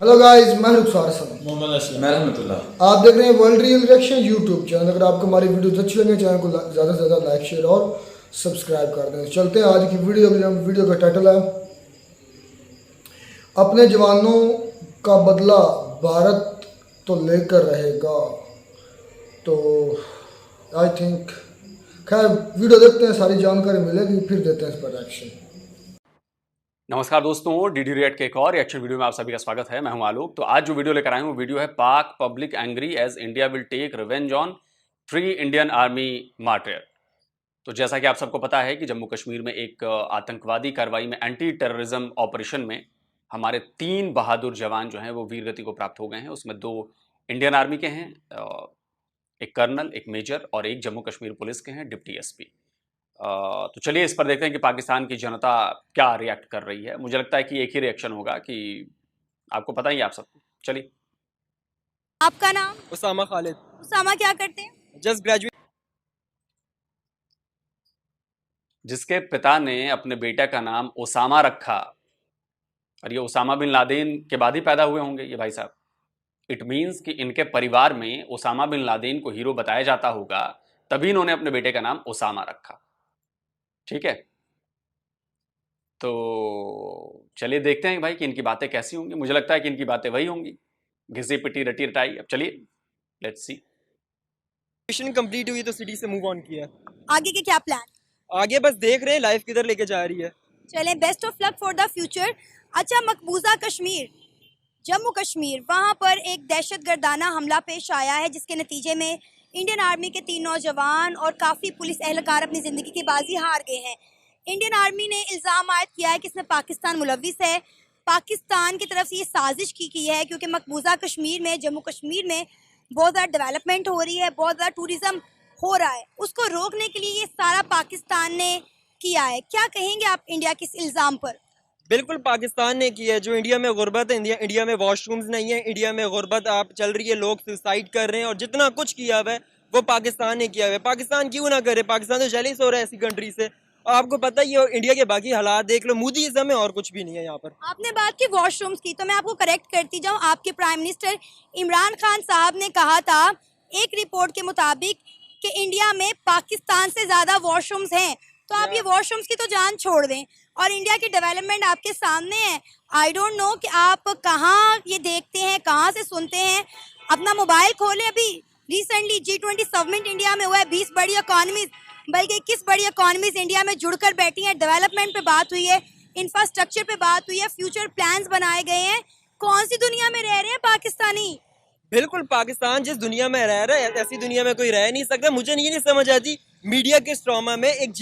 Hello guys, मैं रुखसार हसन। मोहम्मद असलम। मैं रहमतुल्लाह। आप देख रहे हैं world real reaction YouTube channel. अगर आपको हमारी वीडियो अच्छी लगे चैनल को ज़्यादा से ज़्यादा लाइक शेयर और सब्सक्राइब कर दें। चलते हैं आज की वीडियो के लिए। वीडियो का टाइटल है अपने जवानों का बदला भारत तो लेकर रहेगा। तो आई थिंक खैर वीडियो देखते हैं, सारी जानकारी मिलेगी, फिर देते हैं इस पर रिएक्शन। नमस्कार दोस्तों, डीडी रिएक्ट के एक और रिएक्शन वीडियो में आप सभी का स्वागत है। मैं हूं आलोक। तो आज जो वीडियो लेकर आए हूं वो वीडियो है Pak public angry as India will take revenge on 3 Indian army martyr. तो जैसा कि आप सबको पता है कि जम्मू कश्मीर में एक आतंकवादी कार्रवाई में एंटी टेररिज्म ऑपरेशन में हमारे 3 बहादुर जवान जो हैं वो वीर गति को प्राप्त हो गए हैं। उसमें 2 इंडियन आर्मी के हैं, एक कर्नल, एक मेजर और एक जम्मू कश्मीर पुलिस के हैं डिप्टी एसपी। तो चलिए इस पर देखते हैं कि पाकिस्तान की जनता क्या रिएक्ट कर रही है। मुझे लगता है कि एक ही रिएक्शन होगा कि आपको पता ही है आप सबको। चलिए। आपका नाम? उसामा खालिद। उसामा क्या करते हैं? Just graduate. जिसके पिता ने अपने बेटे का नाम ओसामा रखा और ये ओसामा बिन लादेन के बाद ही पैदा हुए होंगे ये भाई साहब। इट मीन्स कि इनके परिवार में ओसामा बिन लादेन को हीरो बताया जाता होगा, तभी इन्होंने अपने बेटे का नाम ओसामा रखा। ठीक है, तो चलिए देखते हैं भाई कि इनकी बातें कैसी होंगी। मुझे लगता है कि इनकी बातें वही होंगी, घिसी पिटी रटी रटाई। अब चलिए लेट्स सी। मिशन कंप्लीट हुई तो सिटी से मूव ऑन किया। आगे के क्या प्लान? आगे बस देख रहे हैं लाइफ किधर लेके जा रही है। चलें, best of luck for the future. अच्छा, मकबूजा कश्मीर, जम्मू कश्मीर, वहाँ पर एक दहशतगर्दाना हमला पेश आया है जिसके नतीजे में इंडियन आर्मी के 3 नौजवान और काफ़ी पुलिस एहलकार अपनी ज़िंदगी की बाजी हार गए हैं। इंडियन आर्मी ने इल्ज़ाम आयद किया है कि इसमें पाकिस्तान मुलविस है। पाकिस्तान की तरफ से ये साजिश की है क्योंकि मकबूजा कश्मीर में, जम्मू कश्मीर में बहुत ज़्यादा डेवलपमेंट हो रही है, बहुत ज़्यादा टूरिज़्म हो रहा है। उसको रोकने के लिए ये सारा पाकिस्तान ने किया है। क्या कहेंगे आप इंडिया के इस इल्ज़ाम पर? बिल्कुल पाकिस्तान ने किया है। जो इंडिया में गुर्बत है, इंडिया में वॉशरूम्स नहीं है, इंडिया में गुर्बत आप चल रही है, लोग सुसाइड कर रहे हैं और जितना कुछ किया हुआ है वो पाकिस्तान ने किया हुआ है। पाकिस्तान क्यों ना करे? पाकिस्तान तो जेलिस हो रहा है ऐसी कंट्री से। आपको पता ही है इंडिया के बाकी हालात देख लो, मोदीइज्म है और कुछ भी नहीं है यहाँ पर। आपने बात की वॉशरूम्स की, तो मैं आपको करेक्ट करती जाऊँ। आपके प्राइम मिनिस्टर इमरान खान साहब ने कहा था एक रिपोर्ट के मुताबिक कि इंडिया में पाकिस्तान से ज़्यादा वॉशरूम्स हैं। तो आप ये वॉशरूम्स की तो जान छोड़ दें और इंडिया की डेवलपमेंट आपके सामने है। आई डोंट नो कि आप कहाँ ये देखते हैं, कहाँ से सुनते हैं। अपना मोबाइल खोलें। अभी रिसेंटली G20 समिट इंडिया में हुआ है। 20 बड़ी इकॉनमीज, बल्कि 21 बड़ी इकॉनमीज इंडिया में जुड़कर बैठी हैं। डेवलपमेंट पे बात हुई है, इंफ्रास्ट्रक्चर पे बात हुई है, फ्यूचर प्लान्स बनाए गए हैं। कौन सी दुनिया में रह रहे हैं पाकिस्तानी? बिल्कुल, पाकिस्तान जिस दुनिया में रह रहा है ऐसी दुनिया में कोई रह नहीं सकता। मुझे ये नहीं समझ आती मीडिया के स्ट्रॉमा में एक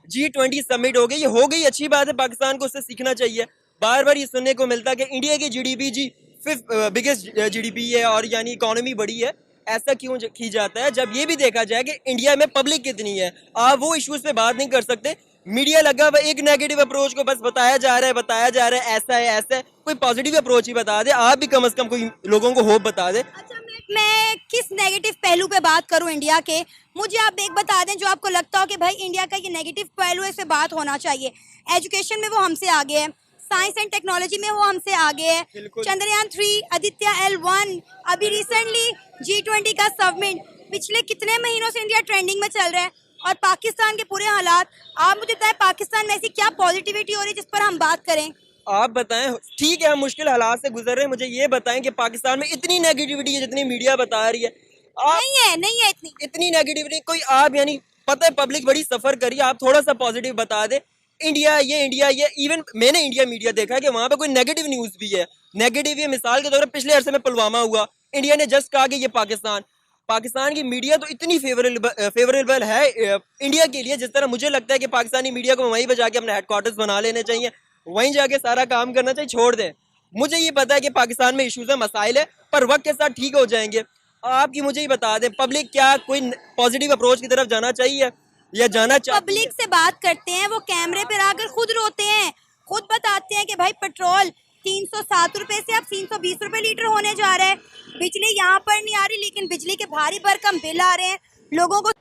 G20 समिट हो गई, ये हो गई, अच्छी बात है, पाकिस्तान को उससे सीखना चाहिए। बार बार ये सुनने को मिलता है कि इंडिया की जीडीपी 5th बिगेस्ट जीडीपी है और यानी इकोनॉमी बड़ी है। ऐसा क्यों की जाता है जब ये भी देखा जाए कि इंडिया में पब्लिक कितनी है? आप वो इश्यूज पे बात नहीं कर सकते। मीडिया लगा हुआ एक नेगेटिव अप्रोच को बस बताया जा रहा है, ऐसा है। कोई पॉजिटिव अप्रोच ही बता दे। आप भी कम से कम कोई लोगों को होप बता दे। अच्छा, मैं किस नेगेटिव पहलू पे बात करूं इंडिया के? मुझे आप एक बता दें जो आपको लगता हो कि भाई इंडिया का ये नेगेटिव पहलू है, इस पे बात होना चाहिए। एजुकेशन में वो हमसे आगे है, साइंस एंड टेक्नोलॉजी में वो हमसे आगे है। चंद्रयान 3, आदित्य L1, अभी रिसेंटली G20 का समिट, पिछले कितने महीनों से इंडिया ट्रेंडिंग में चल रहा है। और पाकिस्तान के पूरे हालात, आप मुझे बताएं पाकिस्तान में ऐसी क्या पॉजिटिविटी हो रही है जिस पर हम बात करें? आप बताएं। ठीक है, हम मुश्किल हालात से गुजर रहे हैं, मुझे ये बताएं कि पाकिस्तान में इतनी नेगेटिविटी है जितनी मीडिया बता रही है। नहीं है इतनी नेगेटिविटी कोई, आप यानी पता है पब्लिक बड़ी सफर करी, आप थोड़ा सा पॉजिटिव बता दे। इंडिया ये इवन मैंने इंडिया मीडिया देखा है कि वहां पे कोई नेगेटिव न्यूज भी है। नेगेटिव ये मिसाल के तौर पर पिछले अरसे में पुलवामा हुआ, इंडिया ने जस्ट कहा कि ये पाकिस्तान की मीडिया तो इतनी फेवरेबल है इंडिया के लिए, जिस तरह मुझे लगता है कि पाकिस्तानी मीडिया को वहीं पर जाके अपने हेडक्वार्टर्स बना लेने चाहिए, वहीं जाके सारा काम करना चाहिए, छोड़ दें। मुझे ये पता है कि पाकिस्तान में इश्यूज है, मसाइल है, पर वक्त के साथ ठीक हो जाएंगे। आपकी मुझे ही बता दें, पब्लिक क्या कोई पॉजिटिव अप्रोच की तरफ जाना चाहिए या जाना चाहिए? पब्लिक से बात करते हैं, वो कैमरे पर आकर खुद रोते हैं, खुद बताते हैं कि भाई पेट्रोल 307 रुपए से अब 320 रुपए लीटर होने जा रहा है। बिजली यहाँ पर नहीं आ रही, लेकिन बिजली के भारी भरकम बिल आ रहे हैं लोगों को।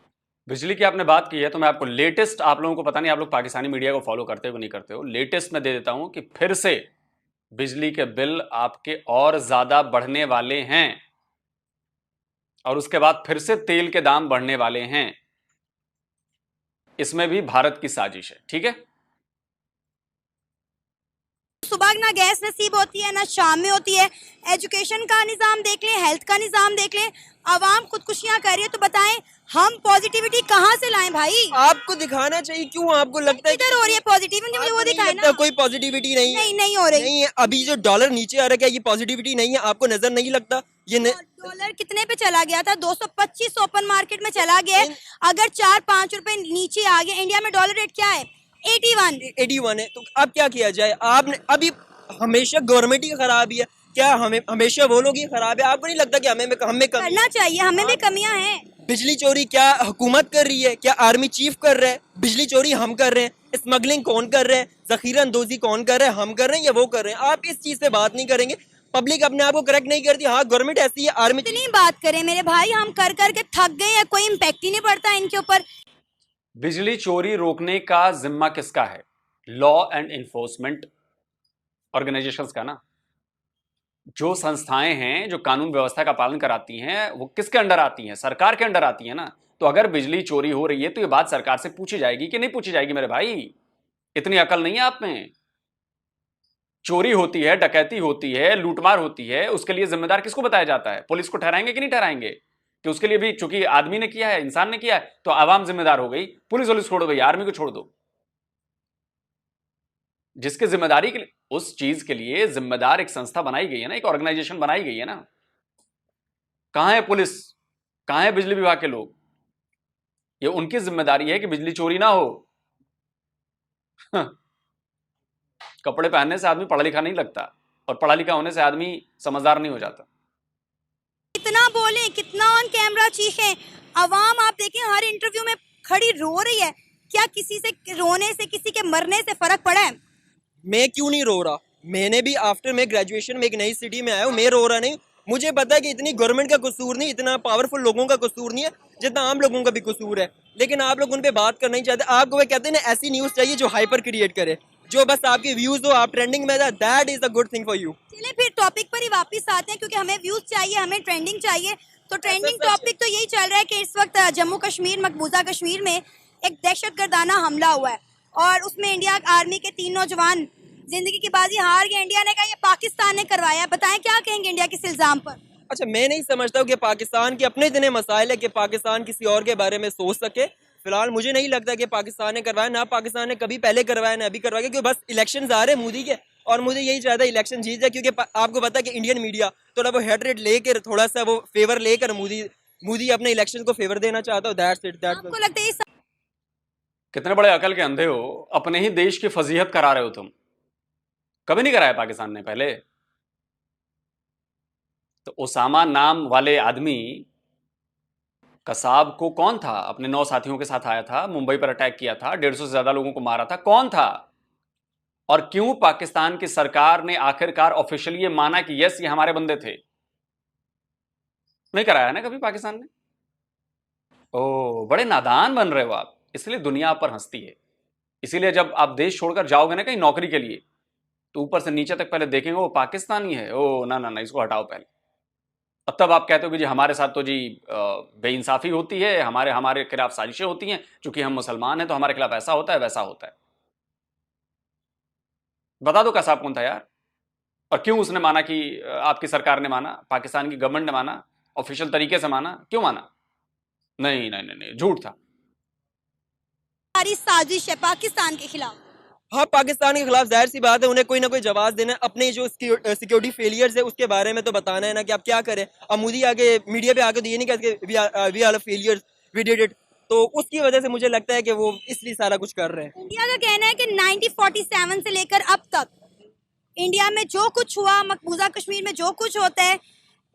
बिजली की आपने बात की है तो मैं आपको लेटेस्ट, आप लोगों को पता नहीं आप लोग पाकिस्तानी मीडिया को फॉलो करते हो नहीं करते हो, लेटेस्ट मैं दे देता हूं कि फिर से बिजली के बिल आपके और ज्यादा बढ़ने वाले हैं और उसके बाद फिर से तेल के दाम बढ़ने वाले हैं। इसमें भी भारत की साजिश है, ठीक है। सुबह ना गैस नसीब होती है ना शाम में होती है। एजुकेशन का निज़ाम देख लें, हेल्थ का निज़ाम देख लें, आवाम खुदकुशियां कर रही है। तो बताएं हम पॉजिटिविटी कहाँ से लाएं भाई? आपको दिखाना चाहिए, क्यों आपको लगता है किधर हो रही है पॉजिटिव? मुझे वो आपको नहीं दिखाए लगता ना। कोई पॉजिटिविटी नहीं है? नहीं हो रही। नहीं है। अभी जो डॉलर नीचे आ रहा है, क्या ये पॉजिटिविटी नहीं है? आपको नजर नहीं लगता ये डॉलर कितने पे चला गया था? 225 ओपन मार्केट में चला गया है। अगर 4-5 रुपए नीचे आ गया, इंडिया में डॉलर रेट क्या है? 81 है। तो अब क्या किया जाए? आपने अभी हमेशा गवर्नमेंट ही खराब ही है क्या? हमें हमेशा वो लोग ही खराब है? आपको नहीं लगता कि हमें करना चाहिए? हमें भी कमियां हैं। बिजली चोरी क्या हुकूमत कर रही है? क्या आर्मी चीफ कर रहा है? बिजली चोरी हम कर रहे हैं। स्मगलिंग कौन कर रहा है? जखीरा अंदोजी कौन कर रहा है? हम कर रहे हैं या वो कर रहे हैं? आप इस चीज से बात नहीं करेंगे। पब्लिक अपने आप को करेक्ट नहीं करती। हाँ, गवर्नमेंट ऐसी है, आर्मी इतनी बात करें मेरे भाई, हम कर के थक गए हैं, कोई इम्पैक्ट ही नहीं पड़ता इनके ऊपर। बिजली चोरी रोकने का जिम्मा किसका है? लॉ एंड इन्फोर्समेंट ऑर्गेनाइजेशंस का ना। जो संस्थाएं हैं जो कानून व्यवस्था का पालन कराती हैं वो किसके अंडर आती हैं? सरकार के अंडर आती है ना। तो अगर बिजली चोरी हो रही है तो ये बात सरकार से पूछी जाएगी कि नहीं पूछी जाएगी? मेरे भाई, इतनी अकल नहीं है आप में? चोरी होती है, डकैती होती है, लूटमार होती है, उसके लिए जिम्मेदार किसको बताया जाता है? पुलिस को ठहराएंगे कि नहीं ठहराएंगे? कि उसके लिए भी चूंकि आदमी ने किया है, इंसान ने किया है, तो आवाम जिम्मेदार हो गई। पुलिस छोड़ दो भैया, आर्मी को छोड़ दो। जिसके जिम्मेदारी के लिए, उस चीज के लिए जिम्मेदार एक संस्था बनाई गई है ना, एक ऑर्गेनाइजेशन बनाई गई है ना। कहां है पुलिस? कहां है बिजली विभाग के लोग? ये उनकी जिम्मेदारी है कि बिजली चोरी ना हो। कपड़े पहनने से आदमी पढ़ा लिखा नहीं लगता और पढ़ा लिखा होने से आदमी समझदार नहीं हो जाता। कितना बोले, कितना ऑन कैमरा चीखें, अवाम आप देखें हर इंटरव्यू में खड़ी रो रही है। क्या किसी से रोने से, किसी के मरने से फर्क पड़ा है? मैं क्यों नहीं रो रहा? मैंने भी आफ्टर मैं ग्रेजुएशन में एक नई सिटी में आया हूँ, मैं रो रहा नहीं। मुझे पता है कि इतनी गवर्नमेंट का कसूर नहीं, इतना पावरफुल लोगों का कसूर नहीं है जितना आम लोगों का भी कसूर है। लेकिन आप लोग उन पे बात करना नहीं चाहते। आपको वो कहते हैं ना, ऐसी न्यूज चाहिए जो हाइपर क्रिएट करे, जो बस आपके व्यूज हो, आप ट्रेंडिंग में जाए। That is a good thing for you. चलिए फिर टॉपिक पर ही वापस आते हैं, क्योंकि हमें व्यूज चाहिए, हमें ट्रेंडिंग चाहिए। तो ट्रेंडिंग टॉपिक तो यही चल रहा है कि इस वक्त जम्मू कश्मीर, मकबूजा कश्मीर में एक दहशतगर्दाना हमला हुआ है और उसमें इंडिया आर्मी के 3 नौजवान जिंदगी की बाजी हार गए। इंडिया ने कहा ये पाकिस्तान ने करवाया। बताएं क्या कहेंगे इंडिया के इस इल्जाम पर? अच्छा, मैं नहीं समझता हूँ कि पाकिस्तान के अपने इतने मसाइल है कि पाकिस्तान किसी और के बारे में सोच सके। फिलहाल मुझे नहीं लगता कि पाकिस्तान ने करवाया, ना पाकिस्तान ने कभी पहले करवाया ना अभी करवाया, क्योंकि बस इलेक्शन आ रहे हैं मोदी के और मुझे यही चाहता है इलेक्शन जीत जाए। क्योंकि आपको पता है कि इंडियन मीडिया थोड़ा वो हेड रेट लेकर, थोड़ा सा वो फेवर लेकर मोदी अपने इलेक्शन को फेवर देना चाहता हो। That's it. आपको लगता है कितने बड़े अकल के अंधे हो, अपने ही देश की फजीहत करा रहे हो तुम। कभी नहीं कराया पाकिस्तान ने पहले। तो ओसामा नाम वाले आदमी कसाब को कौन था? अपने 9 साथियों के साथ आया था, मुंबई पर अटैक किया था, 150 से ज्यादा लोगों को मारा था। कौन था? और क्यों पाकिस्तान की सरकार ने आखिरकार ऑफिशियली ये माना कि यस ये हमारे बंदे थे? नहीं कराया ना कभी पाकिस्तान ने। ओ, बड़े नादान बन रहे हो आप, इसलिए दुनिया आप पर हंसती है। इसीलिए जब आप देश छोड़कर जाओगे ना कहीं नौकरी के लिए, तो ऊपर से नीचे तक पहले देखेंगे वो पाकिस्तानी है। ओ ना ना ना, इसको हटाओ पहले। अब तब आप कहते हो कि जी हमारे साथ तो जी बेइंसाफी होती है, हमारे खिलाफ साजिशें होती हैं, क्योंकि हम मुसलमान हैं तो हमारे खिलाफ ऐसा होता है वैसा होता है। बता दो कसाब कौन था यार, और क्यों उसने माना कि आपकी सरकार ने माना, पाकिस्तान की गवर्नमेंट ने माना, ऑफिशियल तरीके से माना? क्यों माना? नहीं नहीं नहीं, नहीं झूठ था। सारी साजिश है पाकिस्तान के खिलाफ। हाँ, पाकिस्तान के खिलाफ जाहिर सी बात है, उन्हें कोई ना कोई जवाब देना है। अपने जो सिक्योरिटी फेलियर्स है उसके बारे में तो बताना है ना कि आप क्या करें। अब मोदी आगे मीडिया पे आके तो ये नहीं कहते we are failures, we did it. तो उसकी वजह से मुझे लगता है कि वो इसलिए सारा कुछ कर रहे हैं। इंडिया का कहना है कि 1947 से लेकर अब तक इंडिया में जो कुछ हुआ, मकबूजा कश्मीर में जो कुछ होता है,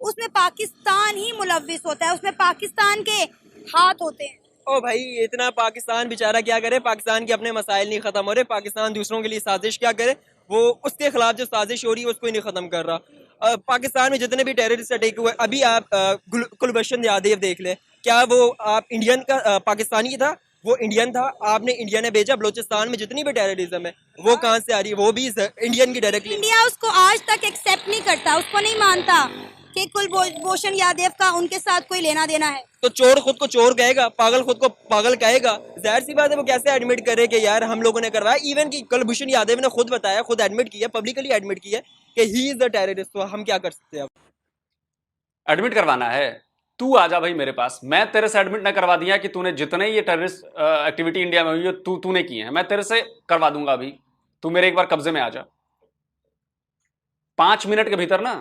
उसमें पाकिस्तान ही मुलव्विस होता है, उसमें पाकिस्तान के हाथ होते हैं। ओ भाई, इतना पाकिस्तान बेचारा क्या करे? पाकिस्तान के अपने मसाइल नहीं खत्म हो रहे, पाकिस्तान दूसरों के लिए साजिश क्या करे? वो उसके खिलाफ जो साजिश हो रही है उसको ही नहीं खत्म कर रहा। पाकिस्तान में जितने भी टेररिस्ट अटैक हुए, अभी आप कुलभूषण यादव देख ले, क्या वो आप इंडियन का पाकिस्तानी था? वो इंडियन था, आपने इंडिया ने भेजा। बलोचिस्तान में जितनी भी टेररिज्म है वो कहाँ से आ रही है, वो भी इंडियन की डायरेक्टली। इंडिया उसको आज तक एक्सेप्ट नहीं करता, उसको नहीं मानता कि कुलभूषण यादव का उनके साथ कोई लेना देना है। तो चोर खुद को चोर कहेगा, पागल खुद को पागल कहेगा, जाहिर सी बात है वो कैसे एडमिट करे कि यार हम लोगों ने करवाया। इवन कि कुलभूषण यादव ने खुद बताया, खुद एडमिट किया, पब्लिकली एडमिट किया कि ही इज द टेररिस्ट। तो हम क्या कर सकते हैं? एडमिट करवाना है, तू आ जा भाई मेरे पास, मैं तेरे से एडमिट ना करवा दिया कि तूने जितने ये टेररिस्ट एक्टिविटी इंडिया में हुई है तूने किए हैं, मैं तेरे से करवा दूंगा। अभी तू मेरे एक बार कब्जे में आ जा, 5 मिनट के भीतर ना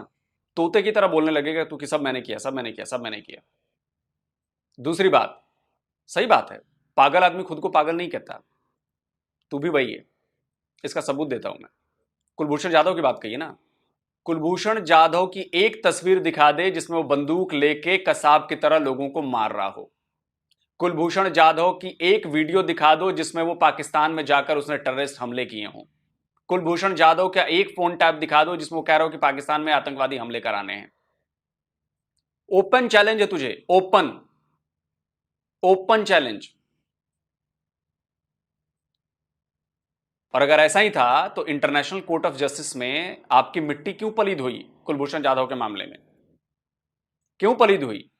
तोते की तरह बोलने लगेगा तू कि सब मैंने किया, सब मैंने किया, सब मैंने किया। दूसरी बात, सही बात है, पागल आदमी खुद को पागल नहीं कहता, तू भी वही है। इसका सबूत देता हूं मैं। कुलभूषण जाधव की बात कही ना, कुलभूषण जाधव की एक तस्वीर दिखा दे जिसमें वो बंदूक लेके कसाब की तरह लोगों को मार रहा हो। कुलभूषण जाधव की एक वीडियो दिखा दो जिसमें वो पाकिस्तान में जाकर उसने टेररिस्ट हमले किए हों। कुलभूषण जाधव का एक फोन टैप दिखा दो जिसमें वो कह रहा हो कि पाकिस्तान में आतंकवादी हमले कराने हैं। ओपन चैलेंज है तुझे, ओपन चैलेंज। और अगर ऐसा ही था तो इंटरनेशनल कोर्ट ऑफ जस्टिस में आपकी मिट्टी क्यों पलीद हुई? कुलभूषण जाधव के मामले में क्यों पलीद हुई?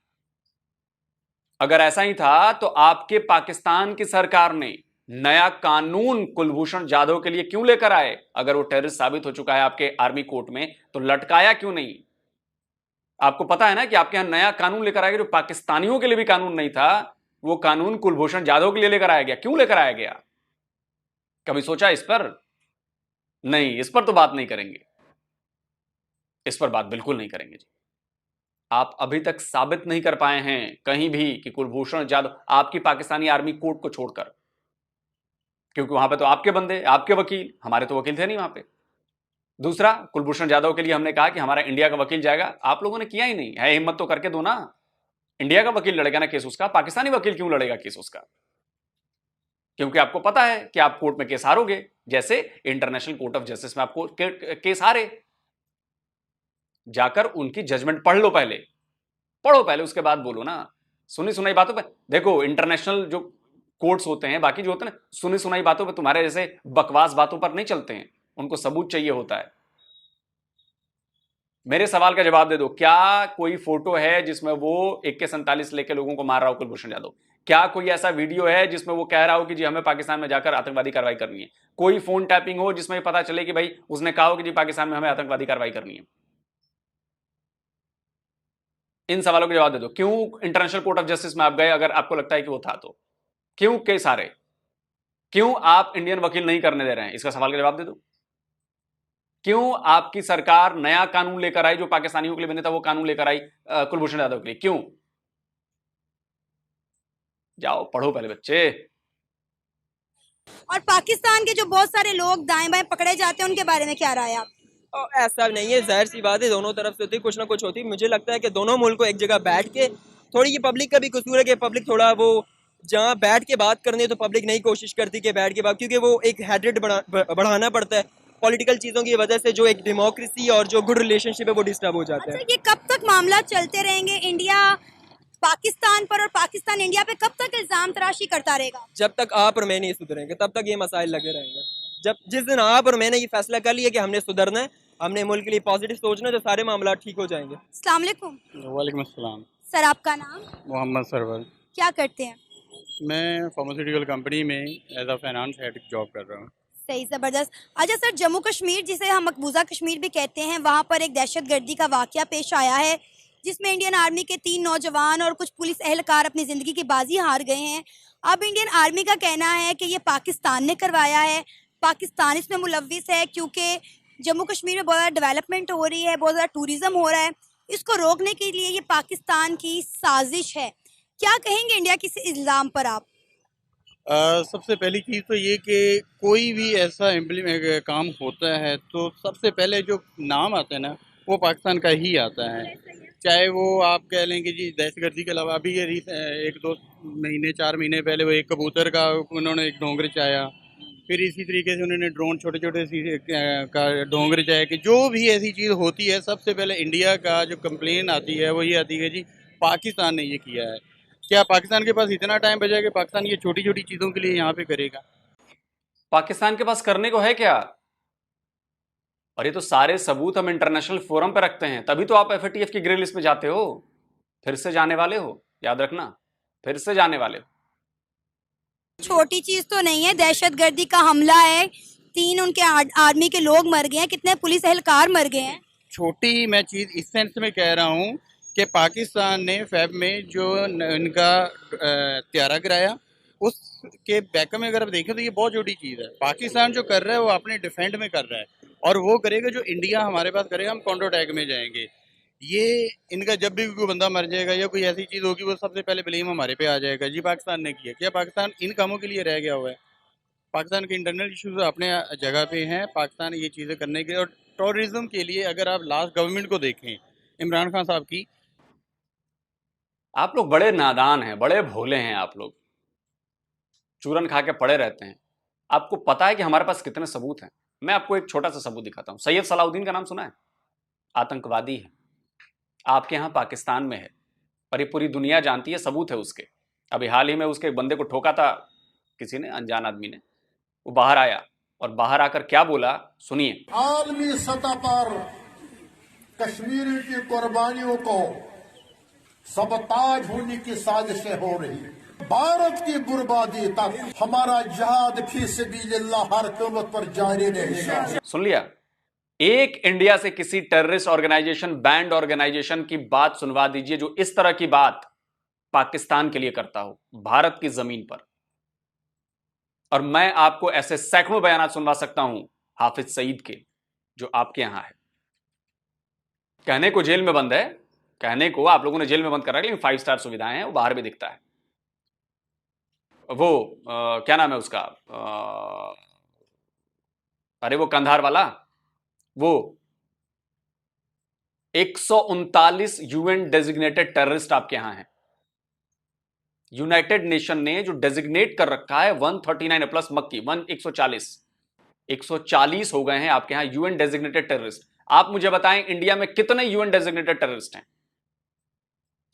अगर ऐसा ही था तो आपके पाकिस्तान की सरकार ने नया कानून कुलभूषण जाधव के लिए क्यों लेकर आए? अगर वो टेररिस्ट साबित हो चुका है आपके आर्मी कोर्ट में तो लटकाया क्यों नहीं? आपको पता है ना कि आपके यहां नया कानून लेकर आया गया जो पाकिस्तानियों के लिए भी कानून नहीं था, वो कानून कुलभूषण जाधव के लिए लेकर आया गया। क्यों लेकर आया गया? कभी सोचा इस पर? नहीं, इस पर तो बात नहीं करेंगे, इस पर बात बिल्कुल नहीं करेंगे जी। आप अभी तक साबित नहीं कर पाए हैं कहीं भी कि कुलभूषण जाधव, आपकी पाकिस्तानी आर्मी कोर्ट को छोड़कर, क्योंकि वहां पे तो आपके बंदे, आपके वकील, हमारे तो वकील थे नहीं वहां पे। दूसरा, कुलभूषण जाधव के लिए हमने कहा कि हमारा इंडिया का वकील जाएगा, आप लोगों ने किया ही नहीं है। हिम्मत तो करके दो ना, इंडिया का वकील लड़ेगा ना केस उसका, पाकिस्तानी वकील क्यों लड़ेगा केस उसका? क्योंकि आपको पता है कि आप कोर्ट में केस हारोगे, जैसे इंटरनेशनल कोर्ट ऑफ जस्टिस में आपको केस हारे। जाकर उनकी जजमेंट पढ़ लो, पहले पढ़ो, पहले उसके बाद बोलो ना। सुनी सुनाई बातों पे देखो, इंटरनेशनल जो कोर्ट्स होते हैं, बाकी जो होते हैं ना, सुनी सुनाई बातों पे, तुम्हारे जैसे बकवास बातों पर नहीं चलते हैं, उनको सबूत चाहिए होता है। मेरे सवाल का जवाब दे दो, क्या कोई फोटो है जिसमें वो AK-47 लेके लोगों को मार रहा हो कुलभूषण जाधव? क्या कोई ऐसा वीडियो है जिसमें वो कह रहा हो कि जी हमें पाकिस्तान में जाकर आतंकवादी कार्रवाई करनी है? कोई फोन टैपिंग हो जिसमें पता चले कि भाई उसने कहा हो कि जी पाकिस्तान में हमें आतंकवादी कार्रवाई करनी है? इन सवालों के जवाब दे दो। क्यों इंटरनेशनल कोर्ट ऑफ जस्टिस में आप गए अगर आपको लगता है कि वो था तो? क्यों केस हारे? क्यों आप इंडियन वकील नहीं करने दे रहे हैं? इसका सवाल का जवाब दे दो। क्यों आपकी सरकार नया कानून लेकर आई जो पाकिस्तानियों के लिए बने था, वो कानून लेकर आई कुलभूषण जाधव के लिए? क्यों? जाओ पढ़ो पहले बच्चे। और पाकिस्तान के जो बहुत सारे लोग दाएं बाएं पकड़े जाते हैं उनके बारे में क्या राय है आप? ऐसा नहीं है, जाहिर सी बात है दोनों तरफ से होती, कुछ ना कुछ होती। मुझे लगता है कि दोनों मुल्क को एक जगह बैठ के, थोड़ी ये पब्लिक का भी कसूर है कि पब्लिक थोड़ा वो जहाँ बैठ के बात करनी है तो पब्लिक नहीं कोशिश करती कि बैठ के बात, क्योंकि वो एक हेड्रेड बढ़ाना पड़ता है पॉलिटिकल चीज़ों की वजह से, जो एक डेमोक्रेसी और जो गुड रिलेशनशिप है वो डिस्टर्ब हो जाता है। अच्छा, ये कब तक मामला चलते रहेंगे? इंडिया पाकिस्तान पर और पाकिस्तान इंडिया पे कब तक इल्जाम तराशी करता रहेगा? जब तक आप और मैं नहीं सुधरेंगे तब तक ये मसाइल लगे रहेंगे। जिस दिन आप और मैंने ये फैसला कर लिया कि हमने सुधरना है, हमने मुल्क के लिए पॉजिटिव सोचना है, तो सारे मामला ठीक हो जाएंगे। अस्सलाम वालेकुम। वालेकुम अस्सलाम। सर, आपका नाम? मोहम्मद सरवर। क्या करते हैं? मैं फार्मास्यूटिकल कंपनी में as a finance head job कर रहा हूँ। सही, ज़बरदस्त। अच्छा सर, जम्मू कश्मीर जिसे हम मकबूजा कश्मीर भी कहते हैं, वहाँ पर एक दहशतगर्दी का वाक़या पेश आया है जिसमें इंडियन आर्मी के 3 नौजवान और कुछ पुलिस एहलकार अपनी ज़िंदगी की बाजी हार गए हैं। अब इंडियन आर्मी का कहना है कि ये पाकिस्तान ने करवाया है, पाकिस्तान इसमें मुलव्विस है, क्योंकि जम्मू कश्मीर में बहुत ज़्यादा डेवलपमेंट हो रही है, बहुत ज़्यादा टूरिज़्म हो रहा है, इसको रोकने के लिए ये पाकिस्तान की साजिश है। क्या कहेंगे इंडिया के इस इल्ज़ाम पर आप? सबसे पहली चीज़ तो ये कि कोई भी ऐसा काम होता है तो सबसे पहले जो नाम आता है ना वो पाकिस्तान का ही आता है। चाहे वो आप कह लें कि जी दहशतगर्दी के अलावा अभी ये 1-2 महीने 4 महीने पहले वो एक कबूतर का उन्होंने एक ढोंग रचाया, फिर इसी तरीके से उन्होंने ड्रोन छोटे छोटे का ढोंग रचाया। कि जो भी ऐसी चीज़ होती है सबसे पहले इंडिया का जो कंप्लेन आती है वो ये आती है जी पाकिस्तान ने ये किया है। क्या पाकिस्तान के पास इतना टाइम बचा कि पाकिस्तान ये छोटी छोटी चीज़ों के लिए यहाँ पे करेगा? पाकिस्तान के पास करने को है क्या? और ये तो सारे सबूत हम इंटरनेशनल फोरम पे रखते हैं, तभी तो आप एफएटीएफ की ग्रे लिस्ट में जाते हो। फिर से जाने वाले हो, याद रखना, फिर से जाने वाले हो। छोटी चीज तो नहीं है, दहशतगर्दी का हमला है, 3 उनके आर्मी के लोग मर गए हैं, कितने पुलिस एहलकार मर गए हैं। छोटी मैं चीज़ इस सेंस में कह रहा हूँ कि पाकिस्तान ने फेब में जो इनका त्यारा कराया, उसके बैकअप में अगर आप देखें तो ये बहुत छोटी चीज़ है। पाकिस्तान जो कर रहा है वो अपने डिफेंड में कर रहा है, और वो करेगा जो इंडिया हमारे पास करेगा, हम काउंटर अटैक में जाएंगे। ये इनका जब भी कोई बंदा मर जाएगा या कोई ऐसी चीज़ होगी, वो सबसे पहले ब्लेम हमारे पे आ जाएगा, जी पाकिस्तान ने किया। क्या पाकिस्तान इन कामों के लिए रह गया हुआ है? पाकिस्तान के इंटरनल इश्यूज अपने जगह पे हैं, पाकिस्तान ये चीज़ें करने के। और टेररिज्म के लिए अगर आप लास्ट गवर्नमेंट को देखें इमरान खान साहब की, आप लोग बड़े नादान हैं, बड़े भोले हैं, आप लोग चूरन खा के पड़े रहते हैं। आपको पता है कि हमारे पास कितने सबूत हैं। मैं आपको एक छोटा सा सबूत दिखाता हूं। सैयद सलाउद्दीन का नाम सुना है? आतंकवादी है, आपके यहां पाकिस्तान में है, और ये पूरी दुनिया जानती है, सबूत है उसके। अभी हाल ही में उसके एक बंदे को ठोका था किसी ने, अनजान आदमी ने। वो बाहर आया और बाहर आकर क्या बोला, सुनिए। आलमी सतह पर कश्मीर की कुर्बानियों को सबताज होने की साजिशें हो रही है। भारत की बर्बादी तक हमारा जिहाद फी सबीलिल्लाह हर कीमत पर जारी रहेगा। सुन लिया? एक इंडिया से किसी टेररिस्ट ऑर्गेनाइजेशन, बैंड ऑर्गेनाइजेशन की बात सुनवा दीजिए जो इस तरह की बात पाकिस्तान के लिए करता हो, भारत की जमीन पर। और मैं आपको ऐसे सैकड़ों बयान सुनवा सकता हूं हाफिज सईद के, जो आपके यहां है। कहने को जेल में बंद है, कहने को आप लोगों ने जेल में बंद करा, लेकिन 5 स्टार सुविधाएं हैं, वो बाहर भी दिखता है। वो क्या नाम है उसका, अरे वो कंधार वाला, वो 139 यूएन डेजिग्नेटेड टेररिस्ट आपके यहां हैं। यूनाइटेड नेशन ने जो डेजिग्नेट कर रखा है 139 प्लस मक्की 140 हो गए हैं आपके यहां यूएन डेजिग्नेटेड टेररिस्ट। आप मुझे बताएं इंडिया में कितने यूएन डेजिग्नेटेड टेररिस्ट हैं?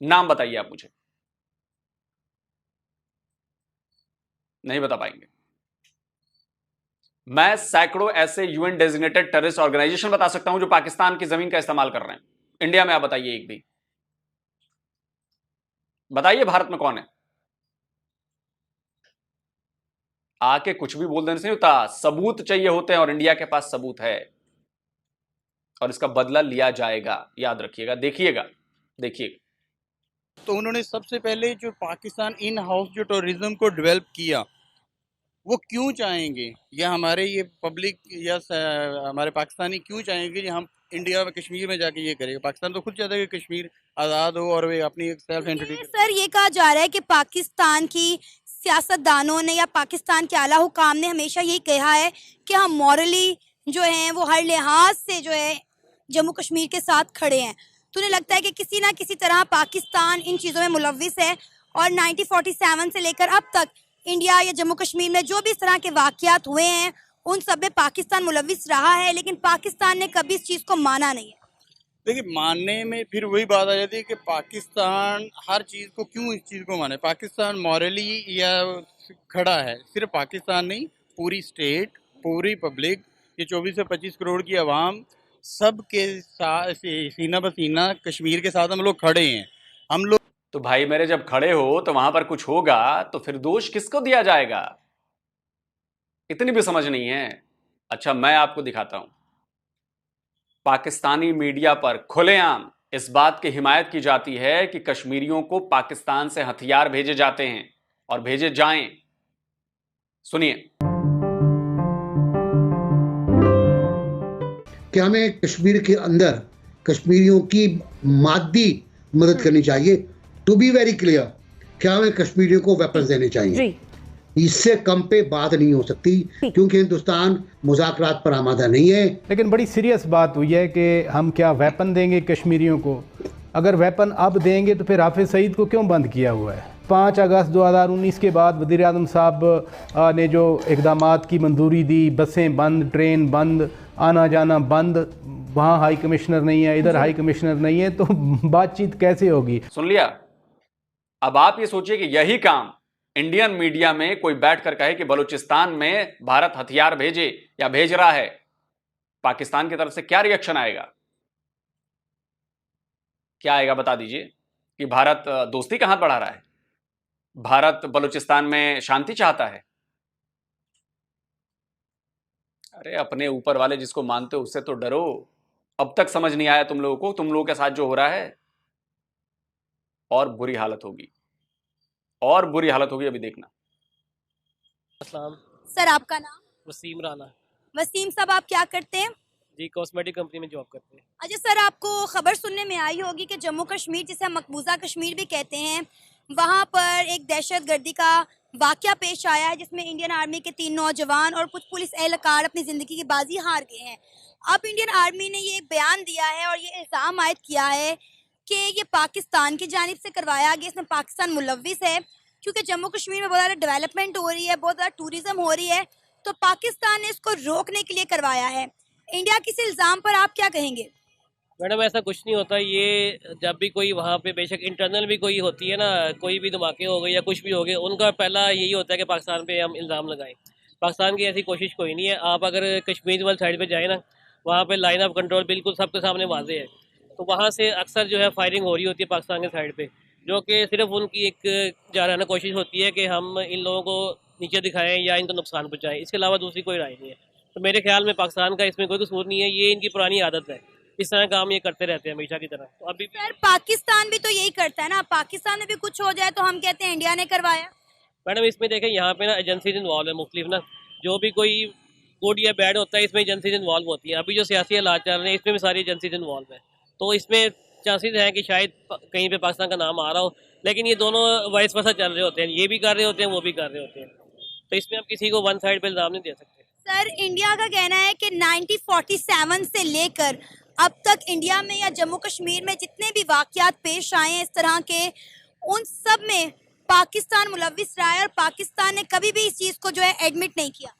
नाम बताइए आप मुझे। नहीं बता पाएंगे। मैं सैकड़ों ऐसे यूएन डेजिग्नेटेड टेररिस्ट ऑर्गेनाइजेशन बता सकता हूं जो पाकिस्तान की जमीन का इस्तेमाल कर रहे हैं। इंडिया में आप बताइए एक भी, बताइए भारत में कौन है? आके कुछ भी बोल देने से नहीं होता, सबूत चाहिए होते हैं, और इंडिया के पास सबूत है, और इसका बदला लिया जाएगा, याद रखिएगा। देखिएगा देखिएगा। तो उन्होंने सबसे पहले जो पाकिस्तान इन हाउस जो टेररिज्म को डेवलप किया, वो क्यों चाहेंगे, या हमारे ये पब्लिक या हमारे पाकिस्तानी क्यों चाहेंगे कि हम इंडिया में कश्मीर में जाके ये करेंगे? पाकिस्तान तो खुद चाहता है कि कश्मीर आज़ाद हो और वे अपनी एक सेल्फ एंटिटी। सर, ये कहा जा रहा है कि पाकिस्तान की सियासतदानों ने या पाकिस्तान के आला हुकाम ने हमेशा यही कहा है कि हम मॉरली जो हैं वो हर लिहाज से जो है जम्मू कश्मीर के साथ खड़े हैं। तो उन्हें लगता है कि किसी ना किसी तरह पाकिस्तान इन चीज़ों में मुलव्विस है, और 1947 से लेकर अब तक इंडिया या जम्मू कश्मीर में जो भी इस तरह के वाक़यात हुए हैं उन सब में पाकिस्तान मुलव्विस रहा है, लेकिन पाकिस्तान ने कभी इस चीज़ को माना नहीं है। देखिए, मानने में फिर वही बात आ जाती है कि पाकिस्तान हर चीज़ को क्यों इस चीज़ को माने। पाकिस्तान मॉरली या खड़ा है, सिर्फ पाकिस्तान नहीं, पूरी स्टेट, पूरी पब्लिक, ये 24 से 25 करोड़ की आवाम, सब के साथ सीना बसीना कश्मीर के साथ हम लोग खड़े हैं। हम लोग तो भाई मेरे, जब खड़े हो तो वहां पर कुछ होगा तो फिर दोष किसको दिया जाएगा? इतनी भी समझ नहीं है। अच्छा, मैं आपको दिखाता हूं, पाकिस्तानी मीडिया पर खुलेआम इस बात की हिमायत की जाती है कि कश्मीरियों को पाकिस्तान से हथियार भेजे जाते हैं और भेजे जाएं। सुनिए। क्या हमें कश्मीर के अंदर कश्मीरियों की मादी मदद करनी चाहिए? टू बी वेरी क्लियर, क्या हमें कश्मीरियों को वेपन्स देने चाहिए? इससे कम पे बात नहीं हो सकती, क्योंकि हिंदुस्तान मुज़ाकरात पर आमादा नहीं है। लेकिन बड़ी सीरियस बात हुई है कि हम क्या वेपन देंगे कश्मीरियों को? अगर वेपन अब देंगे तो फिर हाफिज सईद को क्यों बंद किया हुआ है? 5 अगस्त 2019 के बाद वज़ीर आज़म साहब ने जो इक़दामात की मंजूरी दी, बसें बंद, ट्रेन बंद, आना जाना बंद, वहाँ हाई कमिश्नर नहीं है, इधर हाई कमिश्नर नहीं है, तो बातचीत कैसे होगी? सुन लिया? अब आप ये सोचिए कि यही काम इंडियन मीडिया में कोई बैठकर कहे कि बलूचिस्तान में भारत हथियार भेजे या भेज रहा है, पाकिस्तान की तरफ से क्या रिएक्शन आएगा? क्या आएगा बता दीजिए? कि भारत दोस्ती का हाथ बढ़ा रहा है, भारत बलूचिस्तान में शांति चाहता है। अरे अपने ऊपर वाले जिसको मानते हो उससे तो डरो। अब तक समझ नहीं आया तुम लोगों को, तुम लोगों के साथ जो हो रहा है, और बुरी हालत होगी, और बुरी हालत होगी, अभी देखना। अस्सलाम। सर आपका नाम? वसीम राना। वसीम साहब आप क्या करते हैं? जी कॉस्मेटिक कंपनी में जॉब करते हैं। अच्छा सर, आपको खबर सुनने में आई होगी कि जम्मू कश्मीर, जिसे हम मकबूजा कश्मीर भी कहते हैं, वहाँ पर एक दहशतगर्दी का वाकया पेश आया है जिसमें इंडियन आर्मी के 3 नौजवान और कुछ पुलिस एहलकार अपनी ज़िंदगी की बाजी हार गए हैं। अब इंडियन आर्मी ने ये बयान दिया है और ये इल्ज़ाम आयद किया है कि ये पाकिस्तान की जानिब से करवाया गया, इसमें पाकिस्तान मुलव्विस है, क्योंकि जम्मू कश्मीर में बहुत ज़्यादा डेवलपमेंट हो रही है, बहुत ज़्यादा टूरिज़्म हो रही है, तो पाकिस्तान ने इसको रोकने के लिए करवाया है। इंडिया के इस इल्ज़ाम पर आप क्या कहेंगे? मैडम ऐसा कुछ नहीं होता, ये जब भी कोई वहाँ पे बेशक इंटरनल भी कोई होती है ना, कोई भी धमाके हो गए या कुछ भी हो गए, उनका पहला यही होता है कि पाकिस्तान पे हम इल्ज़ाम लगाएं। पाकिस्तान की ऐसी कोशिश कोई नहीं है। आप अगर कश्मीर वाली साइड पे जाए ना, वहाँ पे लाइन ऑफ कंट्रोल बिल्कुल सबके सामने वाजे है, तो वहाँ से अक्सर जो है फायरिंग हो रही होती है पाकिस्तान के साइड पर, जो कि सिर्फ उनकी एक जाराना कोशिश होती है कि हम इन लोगों को नीचे दिखाएँ या इनको नुकसान पहुँचाएँ, इसके अलावा दूसरी कोई राय नहीं है। तो मेरे ख्याल में पाकिस्तान का इसमें कोई कसूर नहीं है, ये इनकी पुरानी आदत है, इस तरह काम ये करते रहते हैं हमेशा की तरह। तो अभी सर पाकिस्तान भी तो यही करता है ना, पाकिस्तान में भी कुछ हो जाए तो हम कहते हैं इंडिया ने करवाया। मैडम इसमें देखें, यहाँ पे ना एजेंसीज इन्वॉल्व है मुख्तलिफ ना, जो भी कोई गुड या बैड होता है इसमें एजेंसीज इन्वॉल्व होती हैं। अभी जो सियासी हालात चल रहे हैं इसमें भी सारी एजेंसीज इन्वॉल्व है, तो इसमें चांसेस हैं कि शायद कहीं पे पाकिस्तान का नाम आ रहा हो, लेकिन ये दोनों वाइस वर्सा चल रहे होते हैं, ये भी कर रहे होते हैं, वो भी कर रहे होते हैं, तो इसमें हम किसी को वन साइड पे इल्ज़ाम नहीं दे सकते। सर इंडिया का कहना है कि 1947 से लेकर अब तक इंडिया में या जम्मू कश्मीर में जितने भी वाकयात पेश आए हैं इस तरह के, उन सब में पाकिस्तान मुलव्विस रहा है और पाकिस्तान ने कभी भी इस चीज़ को जो है एडमिट नहीं किया।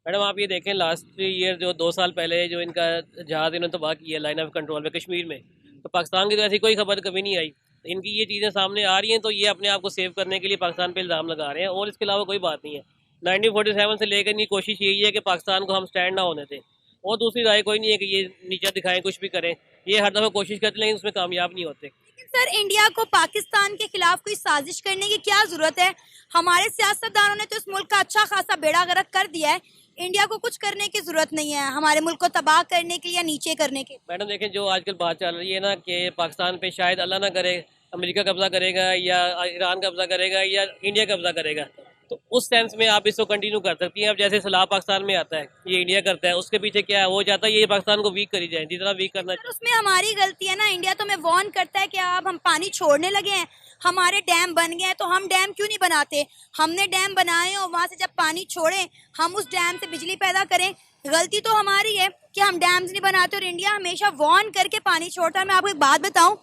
मैडम आप ये देखें, लास्ट ईयर जो 2 साल पहले जो इनका जहाज़ इन्होंने तबाह किया लाइन ऑफ कंट्रोल में कश्मीर में, तो पाकिस्तान की तो ऐसी कोई खबर कभी नहीं आई। इनकी ये चीज़ें सामने आ रही हैं, तो ये अपने आप को सेव करने के लिए पाकिस्तान पे इल्ज़ाम लगा रहे हैं, और इसके अलावा कोई बात नहीं है। 1947 से लेकर इनकी कोशिश यही है कि पाकिस्तान को हम स्टैंड ना होने दें, और दूसरी राय कोई नहीं है कि ये नीचे दिखाएं, कुछ भी करें। ये हर दफ़ा कोशिश करते हैं लेकिन उसमें कामयाब नहीं होते। सर इंडिया को पाकिस्तान के खिलाफ कोई साजिश करने की क्या जरूरत है? हमारे सियासतदानों ने तो इस मुल्क का अच्छा खासा बेड़ा गर्क कर दिया है, इंडिया को कुछ करने की जरूरत नहीं है हमारे मुल्क को तबाह करने के लिए या नीचे करने के। मैडम देखें, जो आजकल बात चल रही है ना कि पाकिस्तान पे शायद अल्लाह ना करे अमेरिका कब्जा करेगा या ईरान कब्जा करेगा या इंडिया कब्जा करेगा, तो उस सेंस में आप इसको कंटिन्यू कर सकती हैं। अब जैसे सलाह पाकिस्तान में आता है, ये इंडिया करता है, उसके पीछे क्या हो जाता है, ये पाकिस्तान को वीक करी जाए, जितना वीक करना चाहिए। उसमें हमारी गलती है ना, इंडिया तो हमें वार्न करता है कि अब हम पानी छोड़ने लगे हैं, हमारे डैम बन गए हैं, तो हम डैम क्यों नहीं बनाते? हमने डैम बनाए और वहाँ से जब पानी छोड़ें हम उस डैम से बिजली पैदा करें। गलती तो हमारी है कि हम डैम्स नहीं बनाते और इंडिया हमेशा वार्न करके पानी छोड़ता है। मैं आपको एक बात बताऊं,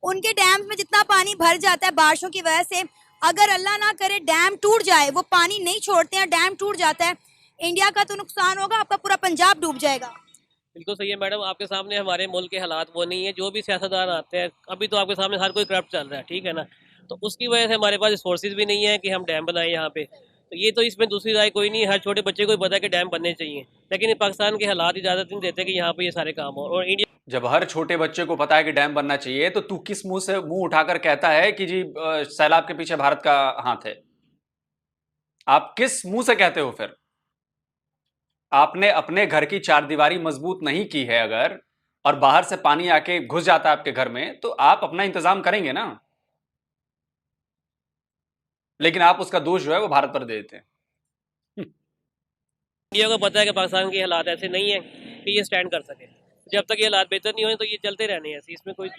उनके डैम्स में जितना पानी भर जाता है बारिशों की वजह से, अगर अल्लाह ना करे डैम टूट जाए, वो पानी नहीं छोड़ते हैं, डैम टूट जाता है, इंडिया का तो नुकसान होगा, आपका पूरा पंजाब डूब जाएगा। बिल्कुल सही है मैडम, आपके सामने हमारे मुल्क के हालात वो नहीं है। जो भी सियासतदान आते हैं, अभी तो आपके सामने हर कोई करप्ट चल रहा है, ठीक है ना, तो उसकी वजह से हमारे पास रिसोर्सेज भी नहीं है कि हम डैम बनाएं यहाँ पे। तो ये तो इसमें दूसरी राय कोई नहीं है, हर छोटे बच्चे को ही पता है कि डैम बनने चाहिए, लेकिन पाकिस्तान के हालात इजाज़त नहीं देते कि यहाँ पे ये सारे काम हो। और इंडिया, जब हर छोटे बच्चे को पता है कि डैम बनना चाहिए, तो तू किस मुंह से मुंह उठाकर कहता है कि जी सैलाब के पीछे भारत का हाथ है? आप किस मुंह से कहते हो फिर? आपने अपने घर की चारदीवारी मजबूत नहीं की है अगर, और बाहर से पानी आके घुस जाता है आपके घर में, तो आप अपना इंतजाम करेंगे ना, लेकिन आप उसका दोष जो है वो भारत पर दे देते हैं। इंडिया को पता है कि पाकिस्तान के हालात ऐसे नहीं है कि ये स्टैंड कर सके। जब तक ये हालात बेहतर नहीं हुए तो ये चलते रहने हैं, इसमें कोई।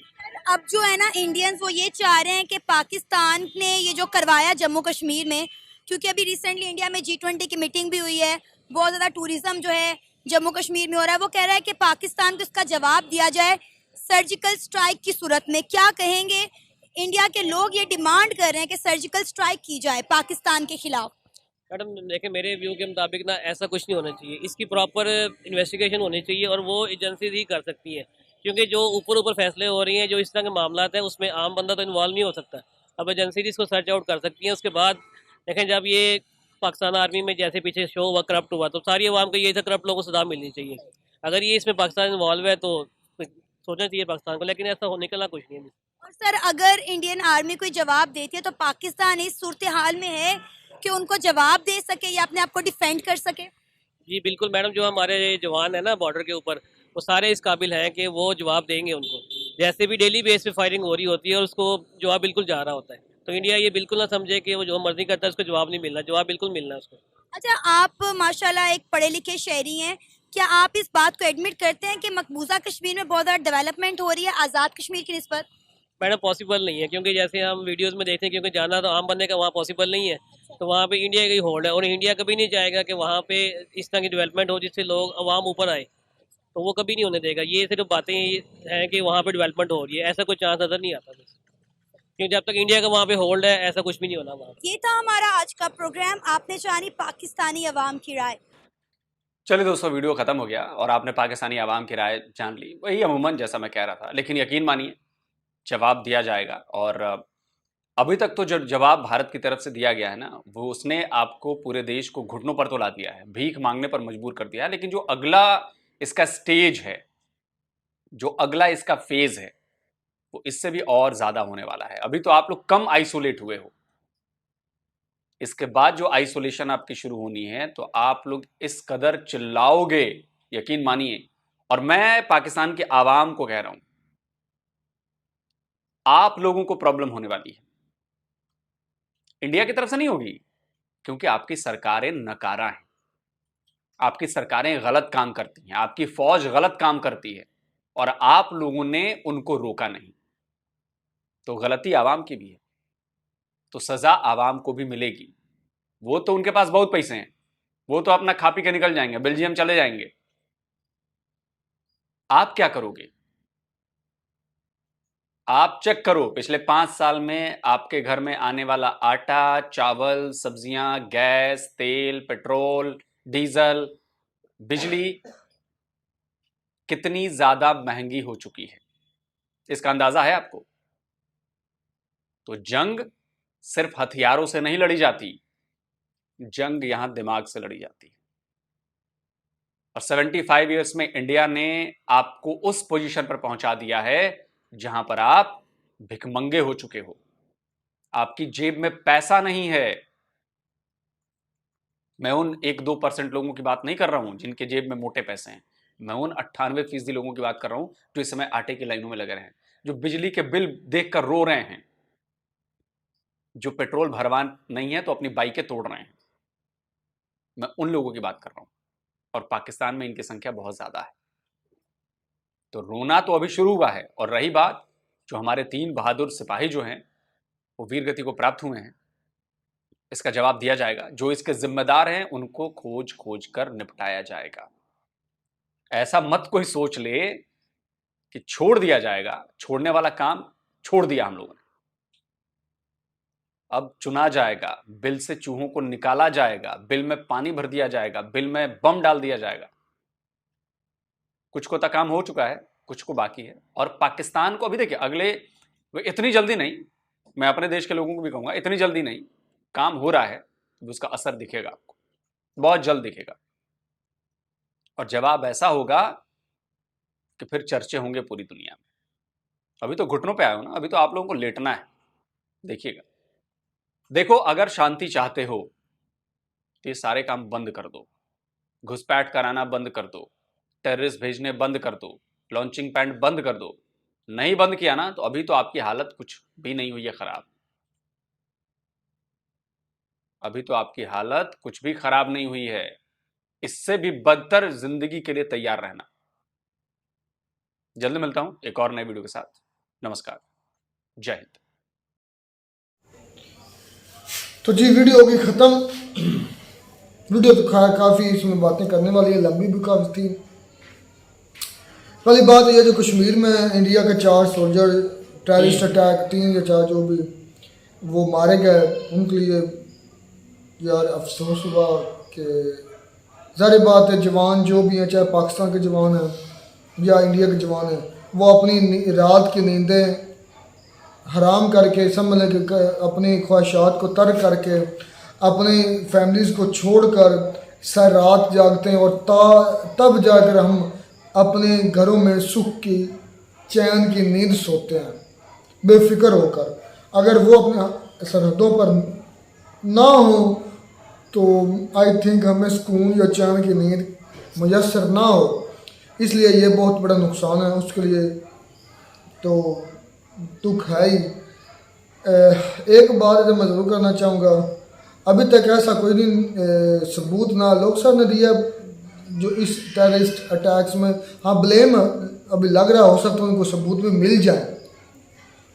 अब जो है ना इंडियंस वो ये चाह रहे हैं कि पाकिस्तान ने ये जो करवाया जम्मू कश्मीर में, क्योंकि अभी रिसेंटली इंडिया में G20 की मीटिंग भी हुई है, बहुत ज़्यादा टूरिज्म जो है जम्मू कश्मीर में हो रहा है, वो कह रहा है कि पाकिस्तान को इसका जवाब दिया जाए सर्जिकल स्ट्राइक की सूरत में। क्या कहेंगे? इंडिया के लोग ये डिमांड कर रहे हैं कि सर्जिकल स्ट्राइक की जाए पाकिस्तान के खिलाफ। मैडम देखें, मेरे व्यू के मुताबिक ना ऐसा कुछ नहीं होना चाहिए, इसकी प्रॉपर इन्वेस्टिगेशन होनी चाहिए और वो एजेंसीज ही कर सकती हैं, क्योंकि जो ऊपर ऊपर फैसले हो रही हैं, जो इस तरह के मामला हैं, उसमें आम बंदा तो इन्वॉल्व नहीं हो सकता। अब एजेंसी इसको सर्च आउट कर सकती हैं। उसके बाद देखें जब ये पाकिस्तान आर्मी में जैसे पीछे शो हुआ करप्ट हुआ तो सारी आवाम को ये था करप्ट लोगों को सजा मिलनी चाहिए। अगर ये इसमें पाकिस्तान इन्वॉल्व है तो सोचना चाहिए पाकिस्तान को, लेकिन ऐसा निकलना कुछ नहीं है। और सर अगर इंडियन आर्मी कोई जवाब देती है तो पाकिस्तान इस सूरत हाल में है कि उनको जवाब दे सके या अपने आप को डिफेंड कर सके? जी बिल्कुल मैडम, जो हमारे जवान है ना बॉर्डर के ऊपर वो सारे इस काबिल हैं कि वो जवाब देंगे उनको। जैसे भी डेली बेस पे फायरिंग हो रही होती है और उसको जवाब बिल्कुल जा रहा होता है, तो इंडिया ये बिल्कुल ना समझे कि वो जो मर्जी करता है उसको जवाब नहीं मिलना, जवाब बिल्कुल मिलना है उसको। अच्छा, आप माशाल्लाह एक पढ़े लिखे शहरी हैं, क्या आप इस बात को एडमिट करते हैं कि मकबूजा कश्मीर में बहुत ज़्यादा डेवलपमेंट हो रही है आज़ाद कश्मीर की निस्बत? मैडम पॉसिबल नहीं है, क्योंकि जैसे हम वीडियोस में देखते हैं, क्योंकि जाना तो आम बंदे का वहाँ पॉसिबल नहीं है, तो वहाँ पे इंडिया का ही होल्ड है और इंडिया कभी नहीं चाहेगा कि वहाँ पे इस तरह की डेवलपमेंट हो जिससे लोग अवाम ऊपर आए, तो वो कभी नहीं होने देगा। ये सिर्फ बातें हैं कि वहाँ पे डेवलपमेंट हो रही है, ऐसा कोई चांस नज़र नहीं आता बस, क्योंकि जब तक इंडिया का वहाँ पे होल्ड है ऐसा कुछ भी नहीं होना वहाँ। ये था हमारा आज का प्रोग्राम, आपने जानी पाकिस्तानी अवाम की राय। चलिए दोस्तों, वीडियो खत्म हो गया और आपने पाकिस्तानी आवाम की राय जान ली। वही अमूमन जैसा मैं कह रहा था, लेकिन यकीन मानिए जवाब दिया जाएगा। और अभी तक तो जो जवाब भारत की तरफ से दिया गया है ना, वो उसने आपको पूरे देश को घुटनों पर तो ला दिया है, भीख मांगने पर मजबूर कर दिया है। लेकिन जो अगला इसका स्टेज है, जो अगला इसका फेज है, वो इससे भी और ज्यादा होने वाला है। अभी तो आप लोग कम आइसोलेट हुए हो, इसके बाद जो आइसोलेशन आपकी शुरू होनी है तो आप लोग इस कदर चिल्लाओगे, यकीन मानिए। और मैं पाकिस्तान के आवाम को कह रहा हूं, आप लोगों को प्रॉब्लम होने वाली है, इंडिया की तरफ से नहीं होगी, क्योंकि आपकी सरकारें नकारा हैं, आपकी सरकारें गलत काम करती हैं, आपकी फौज गलत काम करती है और आप लोगों ने उनको रोका नहीं। तो गलती आवाम की भी है, तो सजा आवाम को भी मिलेगी। वो तो उनके पास बहुत पैसे हैं, वो तो अपना खा पी के निकल जाएंगे, बेल्जियम चले जाएंगे। आप क्या करोगे? आप चेक करो, पिछले 5 साल में आपके घर में आने वाला आटा, चावल, सब्जियां, गैस, तेल, पेट्रोल, डीजल, बिजली कितनी ज्यादा महंगी हो चुकी है, इसका अंदाजा है आपको? तो जंग सिर्फ हथियारों से नहीं लड़ी जाती, जंग यहां दिमाग से लड़ी जाती है। और 75 इयर्स में इंडिया ने आपको उस पोजीशन पर पहुंचा दिया है जहां पर आप भिखमंगे हो चुके हो, आपकी जेब में पैसा नहीं है। मैं उन 1-2% लोगों की बात नहीं कर रहा हूं जिनके जेब में मोटे पैसे हैं, मैं उन 98% लोगों की बात कर रहा हूं जो इस समय आटे की लाइनों में लगे हैं, जो बिजली के बिल देखकर रो रहे हैं, जो पेट्रोल भरवा नहीं है तो अपनी बाइकें तोड़ रहे हैं। मैं उन लोगों की बात कर रहा हूं, और पाकिस्तान में इनकी संख्या बहुत ज्यादा है। तो रोना तो अभी शुरू हुआ है। और रही बात, जो हमारे 3 बहादुर सिपाही जो हैं वो वीर गति को प्राप्त हुए हैं, इसका जवाब दिया जाएगा। जो इसके जिम्मेदार हैं उनको खोज खोज कर निपटाया जाएगा। ऐसा मत कोई सोच ले कि छोड़ दिया जाएगा, छोड़ने वाला काम छोड़ दिया हम लोगों ने। अब चुना जाएगा, बिल से चूहों को निकाला जाएगा, बिल में पानी भर दिया जाएगा, बिल में बम डाल दिया जाएगा। कुछ को तो काम हो चुका है, कुछ को बाकी है। और पाकिस्तान को अभी देखिए, अगले इतनी जल्दी नहीं, मैं अपने देश के लोगों को भी कहूंगा, इतनी जल्दी नहीं, काम हो रहा है तो उसका असर दिखेगा आपको, बहुत जल्द दिखेगा। और जवाब ऐसा होगा कि फिर चर्चे होंगे पूरी दुनिया में। अभी तो घुटनों पे आए हो ना, अभी तो आप लोगों को लेटना है। देखिएगा, देखो, अगर शांति चाहते हो तो ये सारे काम बंद कर दो, घुसपैठ कराना बंद कर दो, टेररिस्ट भेजने बंद कर दो, लॉन्चिंग पैड बंद कर दो। नहीं बंद किया ना तो अभी तो आपकी हालत कुछ भी नहीं हुई है खराब, अभी तो आपकी हालत कुछ भी खराब नहीं हुई है। इससे भी बदतर जिंदगी के लिए तैयार रहना। जल्दी मिलता हूं एक और नए वीडियो के साथ। नमस्कार, जय हिंद। तो जी वीडियो होगी ख़त्म। वीडियो तो काफ़ी इसमें बातें करने वाली है, लंबी भी काफ़ी थी। पहली बात यह, जो कश्मीर में इंडिया के 4 सोल्जर टेररिस्ट अटैक 3 या 4 जो भी वो मारे गए, उनके लिए यार अफसोस हुआ कि ज़ाहिर बात है जवान जो भी हैं, चाहे पाकिस्तान के जवान हैं या इंडिया के जवान हैं, वो अपनी रात की नींदें हराम करके समझ लें कि अपनी ख्वाहिशात को तर्क करके अपनी फैमिलीज़ को छोड़कर सर रात जागते हैं और तब जाकर हम अपने घरों में सुख की चैन की नींद सोते हैं बेफिक्र होकर। अगर वो अपने सरहदों पर ना हो तो आई थिंक हमें सुकून या चैन की नींद मुयसर ना हो, इसलिए ये बहुत बड़ा नुकसान है उसके लिए, तो दुख है ही। एक बात जो मैं ज़रूर करना चाहूँगा, अभी तक ऐसा कोई नहीं सबूत ना लोग साहब ने दिया जो इस टेररिस्ट अटैक्स में, हाँ ब्लेम अभी लग रहा, हो सकता है उनको सबूत भी मिल जाए,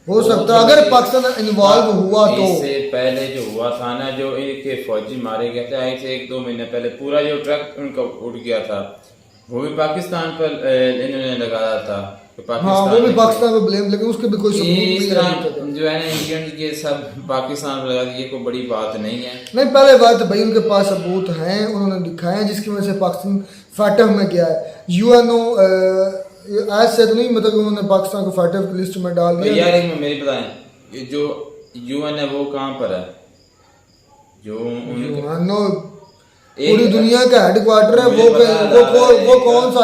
हो सकता है अगर पाकिस्तान इन्वॉल्व हुआ तो। इससे पहले जो हुआ था ना, जो इनके फौजी मारे गए थे आज से 1-2 महीने पहले, पूरा जो ट्रक उनका उड़ गया था वो भी पाकिस्तान पर इन्होंने लगाया था। हाँ वो भी पाकिस्तान पे ब्लेम, लेकिन उसके भी कोई सबूत नहीं है जो है ना इंडियन के सब पाकिस्तान पर लगा दिए, कोई बड़ी बात नहीं है। नहीं पहले बात भाई उनके पास सबूत हैं, उन्होंने दिखाए हैं जिसकी वजह से पाकिस्तान फाटफ में गया है। यूएनओ ऐसे तो नहीं मतलब उन्होंने पाकिस्तान को फाटफ की लिस्ट में डाल दिया यार। एक मेरी बताएं, जो यूएन है वो कहाँ पर है? जो यूएनओ पूरी दुनिया का हेडक्वार्टर है, वो कौन सा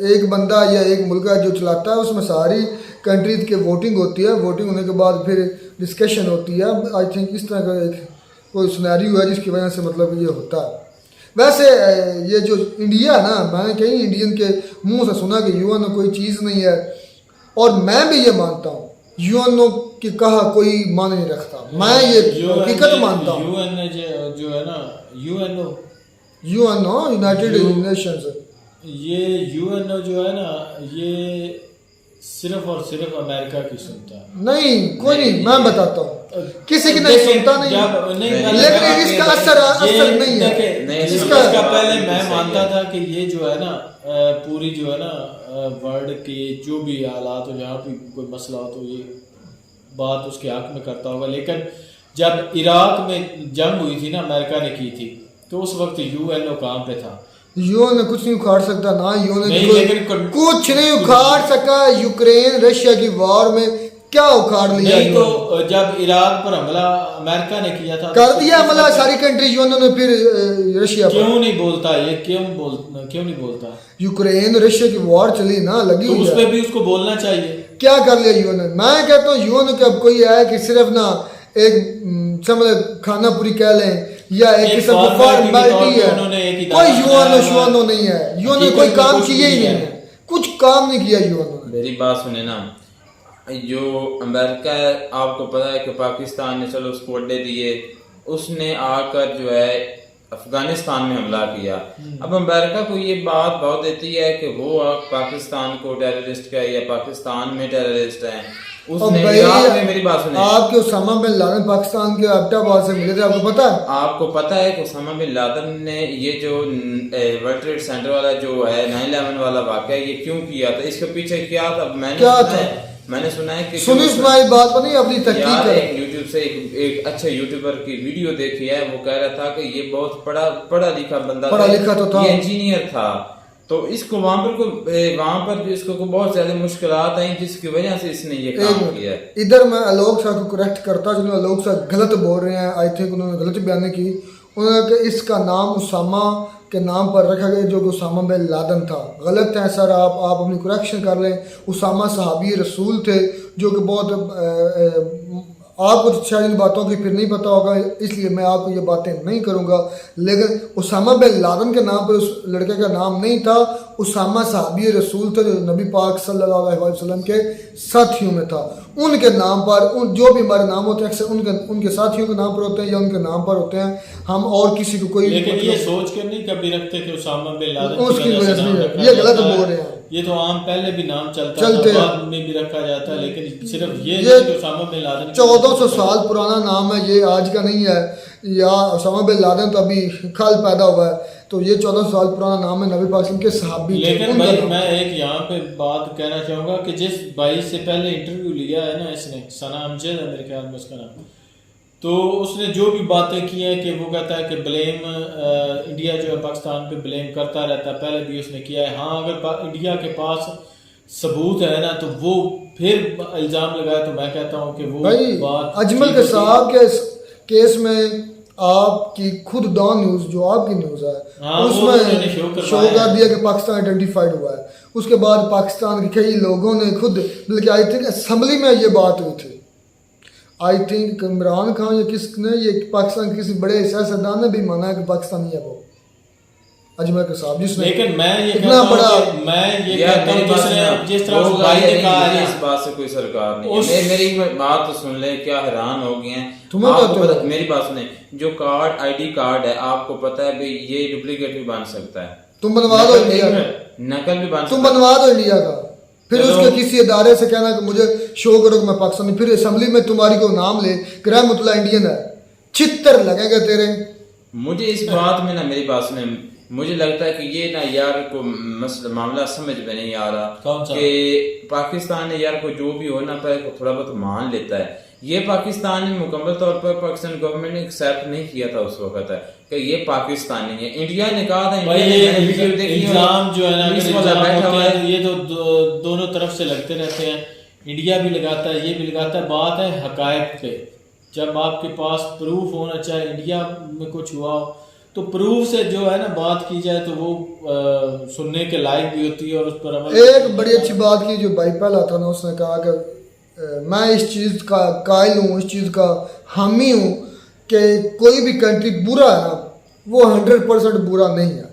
एक बंदा या एक मुल्क है जो चलाता है, उसमें सारी कंट्रीज के वोटिंग होती है, वोटिंग होने के बाद फिर डिस्कशन होती है। आई थिंक इस तरह का एक कोई सिनेरियो है जिसकी वजह से मतलब ये होता है। वैसे ये जो इंडिया है ना, मैंने कहीं इंडियन के मुंह से सुना कि यूएनओ कोई चीज़ नहीं है, और मैं भी ये मानता हूँ यूएनओ की कहा कोई मान नहीं रखता, मैं ये हकीकत मानता हूँ। जो है ना यूएनओ यूनाइटेड नेशंस, ये यूएनओ जो है ना ये सिर्फ और सिर्फ अमेरिका की सुनता है। नहीं कोई नहीं, मैं बताता हूँ किसी की नहीं सुनता नहीं, लेकिन इसका असर नहीं है। इसका पहले मैं मानता था कि ये जो है ना पूरी जो है ना वर्ल्ड के जो भी हालात हो, जहाँ भी कोई मसला हो तो ये बात उसके हक में करता होगा, लेकिन जब इराक में जंग हुई थी ना, अमेरिका ने की थी, तो उस वक्त यूएनओ कहाँ पे था? यूएन कुछ नहीं उखाड़ सकता ना, यूएन कुछ नहीं उखाड़ सका। यूक्रेन रशिया की वॉर में क्या उखाड़ लिया? नहीं तो जब इराक पर हमला अमेरिका ने किया था, कर दिया हमला सारी कंट्री यूएन ने, फिर रशिया क्यों नहीं बोलता ये? क्यों नहीं बोलता? यूक्रेन रशिया की वॉर चली ना, लगी तो उस पे भी उसको बोलना चाहिए। क्या कर लिया यूएन? मैं कहता हूँ यूएन के अब कोई है कि सिर्फ ना एक समझ खाना पूरी कह लें या एक किस्म की फॉर्मेलिटी है, कोई यूएनओ नहीं है। यूएन ने कोई काम किया ही नहीं है, कुछ काम नहीं किया यूएन ने। मेरी बात सुने ना, जो अमेरिका है आपको पता है कि पाकिस्तान ने चलो उसको अड्डे दिए, उसने आकर जो है अफगानिस्तान में हमला किया। अब अमेरिका को ये बात बहुत देती है कि वो पाकिस्तान को टेररिस्ट का या पाकिस्तान में टेररिस्ट है। उसने मेरी बात सुने, आपके उसामा बिन लादेन पाकिस्तान के एबटाबाद से मिले थे, आपको पता है? आपको पता है कि उसामा बिन लादेन ने ये जो वर्ल्ड ट्रेड सेंटर वाला जो है 9/11 वाला वाकया ये क्यों किया था? इसके पीछे क्या था? मैंने सुना है कि सुनी बात पर नहीं, अपनी तहकीक है। यूट्यूब से एक अच्छे यूट्यूबर की वीडियो देखी है, वो कह रहा था कि ये बहुत पढ़ा लिखा बंदा, पढ़ा लिखा तो था, ये इंजीनियर था, तो इसको वहां पर जो इसको बहुत ज्यादा मुश्किलात आई जिसकी वजह से इसने ये काम किया। इधर मैं आलोक साहब को करेक्ट करता, जिन्होंने आलोक साहब गलत बोल रहे हैं, आई थिंक उन्होंने गलत बयानी की। उन्होंने इसका नाम उसामा के नाम पर रखा गया जो कि उसामा बिन लादेन था। गलत है सर, आप अपनी करेक्शन कर लें। उसामा सहाबी रसूल थे जो कि बहुत आपको शायद इन बातों की फिर नहीं पता होगा, इसलिए मैं आपको ये बातें नहीं करूँगा। लेकिन उसामा बिन लादेन के नाम पर उस लड़के का नाम नहीं था, उसामा सहाबी रसूल थे जो नबी पाक सल्लल्लाहु अलैहि वसल्लम के साथियों में था। उनके नाम पर जो भी हमारे नाम होते हैं अक्सर उनके साथियों के नाम पर होते हैं या उनके नाम पर होते हैं, हम और किसी को कोई लेकिन ये सोच कर नहीं कभी रखते कि उसामा बिन लादेन उसकी वजह से ये गलत बोल रहे हैं। ये तो आम पहले भी नाम चलते बाद में भी रखा जाता है, लेकिन सिर्फ ये उसामा बिन लादेन 1400 साल पुराना नाम है, ये आज का नहीं है। या उसामा बिन लादेन तो अभी कल पैदा हुआ है, तो ये 1400 साल पुराना नाम है, नबी पाक के सहाबी। लेकिन भाई मैं एक यहाँ पे बात कहना चाहूँगा कि जिस भाई से पहले इंटरव्यू लिया है ना इसने, सना अमजद है मेरे ख्याल में उसका नाम, तो उसने जो भी बातें की हैं कि वो कहता है कि ब्लेम इंडिया जो है पाकिस्तान पे ब्लेम करता रहता है, पहले भी उसने किया है। हाँ अगर इंडिया के पास सबूत है ना तो वो फिर इल्ज़ाम लगाया, तो मैं कहता हूँ कि वो भाई बात अजमल ठीक होती है। कसाब के केस में आपकी खुद डॉन न्यूज जो आपकी न्यूज है हाँ, वो तो मैंने शो उसमें करवाया शो कर है। दिया कि पाकिस्तान आइडेंटिफाइड हुआ है। उसके बाद पाकिस्तान के कई लोगों ने खुद, बल्कि आई थिंक असम्बली में ये बात हुई थी, आई थिंक इमरान खान या किसने, ये पाकिस्तान के किसी बड़े सियासतदान ने भी माना है कि पाकिस्तानी है वो अजमल कसाब, जिसने लेकिन मैं ये इतना कहता हूँ बड़ा कि मैं ये यार कहता हूँ मेरी बात जिसने सुनो, जिस तरह होगा भाई या ने नहीं, कहा मुझे है इस बात से कोई सरकार नहीं उस- है। मेरी बात तो सुन ले, क्या हैरान हो गए हैं तुम्हें आपको क्या पता, तो- मेरी बात सुने, जो कार्ड आईडी कार्ड है आपको पता है भाई ये डुप्लीकेट भी बन सकता है, तुम बनवा दो नकल इंडिया भी- का, नकल भी बन तुम सकता है। बनवा दो इंडिया का, फिर चलो। उसके किसी इदारे से कहना कि मुझे शो करो कि मैं पाकिस्तानी, फिर असम्बली में तुम्हारी को नाम ले कि रहमतुल्लाह इंडियन है, चित्तर लगेगा तेरे। मुझे इस बात में ना, मेरी बात सुने, मुझे लगता है कि ये ना यार को मसला मामला समझ में नहीं आ रहा कौन सा? कि पाकिस्तान ने यार को जो भी हो ना पर थोड़ा बहुत मान लेता है। ये पाकिस्तान ने मुकम्मल तौर पर पाकिस्तान गवर्नमेंट ने एक्सेप्ट नहीं किया था उस वक्त है कि ये पाकिस्तानी है। इंडिया ने कहा था, भाई इंडिया ये ने वीडियो देखी और इल्जाम जो है ना, अगर पुलिस वाला इल्जाम बैठा होते हुआ हैं है। तो ये तो दोनों तरफ से लगते रहते हैं, इंडिया भी लगाता है, ये भी लगाता है। बात है हकायक पे, जब आपके पास प्रूफ होना चाहे, इंडिया में कुछ हुआ हो तो प्रूफ से जो है ना बात की जाए तो वो सुनने के लायक भी होती है और उस पर अमल। एक बड़ी अच्छी बात की जो भाई पहला था ना, उसने कहा कि मैं इस चीज़ का कायल हूँ, इस चीज़ का हामी हूँ कि कोई भी कंट्री बुरा है ना वो 100% बुरा नहीं है,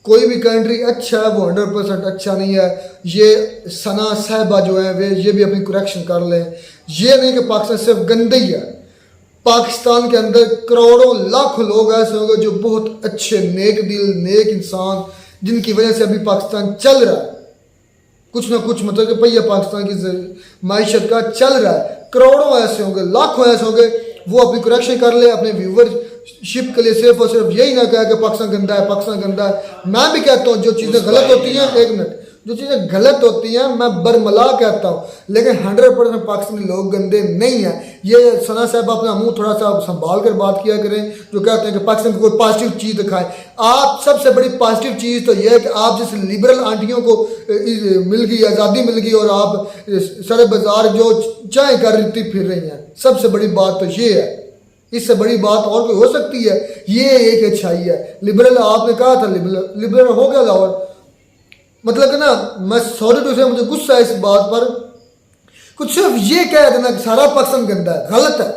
कोई भी कंट्री अच्छा है वो 100% अच्छा नहीं है। ये सना साहबा जो है वे ये भी अपनी करेक्शन कर लें, ये नहीं कि पाकिस्तान सिर्फ गंदे ही है। पाकिस्तान के अंदर करोड़ों लाखों लोग ऐसे होंगे जो बहुत अच्छे नेक दिल नेक इंसान, जिनकी वजह से अभी पाकिस्तान चल रहा है, कुछ ना कुछ मतलब कि भैया पाकिस्तान की माइशत का चल रहा है। करोड़ों ऐसे होंगे, लाखों ऐसे होंगे, वो अपनी करेक्शन कर ले, अपने व्यूवरशिप के लिए सिर्फ और सिर्फ यही ना कहे कि पाकिस्तान गंदा है, पाकिस्तान गंदा है। मैं भी कहता हूँ जो चीज़ें गलत होती हैं, एक मिनट, जो चीज़ें गलत होती हैं मैं बरमला कहता हूँ, लेकिन 100% पाकिस्तानी लोग गंदे नहीं हैं। ये सना साहब अपना मुंह थोड़ा सा संभाल कर बात किया करें, जो कहते हैं कि पाकिस्तान को कोई पॉजिटिव चीज़ दिखाएं। आप सबसे बड़ी पॉजिटिव चीज़ तो ये है कि आप जैसे लिबरल आंटियों को मिल गई, आज़ादी मिल गई और आप सारे बाजार जो चाहे कर रही फिर रही हैं। सबसे बड़ी बात तो ये है, इससे बड़ी बात और कोई हो सकती है? ये एक अच्छाई है। लिबरल आपने कहा था, लिबरल हो गया लाहौर, मतलब कि ना मैं सॉरी टू से मुझे गुस्सा है इस बात पर, कुछ सिर्फ ये कह देना कि सारा पाकिस्तान गंदा है, गलत है।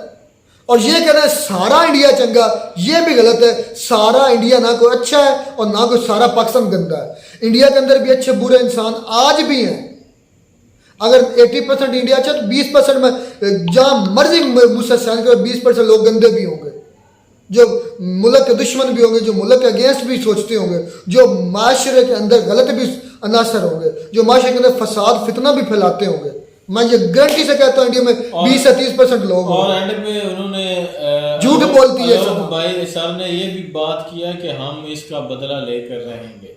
और ये कहना है सारा इंडिया चंगा, ये भी गलत है। सारा इंडिया ना कोई अच्छा है और ना कोई सारा पाकिस्तान गंदा है। इंडिया के अंदर भी अच्छे बुरे इंसान आज भी हैं। अगर 80% इंडिया अच्छा तो 20% में जहाँ मर्जी मुझसे सहन करो, 20% लोग गंदे भी होंगे, जो मुल्क के दुश्मन भी होंगे, जो मुल्क के अगेंस्ट भी सोचते होंगे, जो माशरे के अंदर गलत भी अनासर होंगे, जो माशरे के अंदर फसाद फितना भी फैलाते होंगे। मैं ये गारंटी से कहता हूँ इंडिया में 20 से 30% लोग और होंगे। एंड में उन्होंने झूठ बोलती है आलोक सब। भाई सर ने ये भी बात किया कि हम इसका बदला लेकर रहेंगे।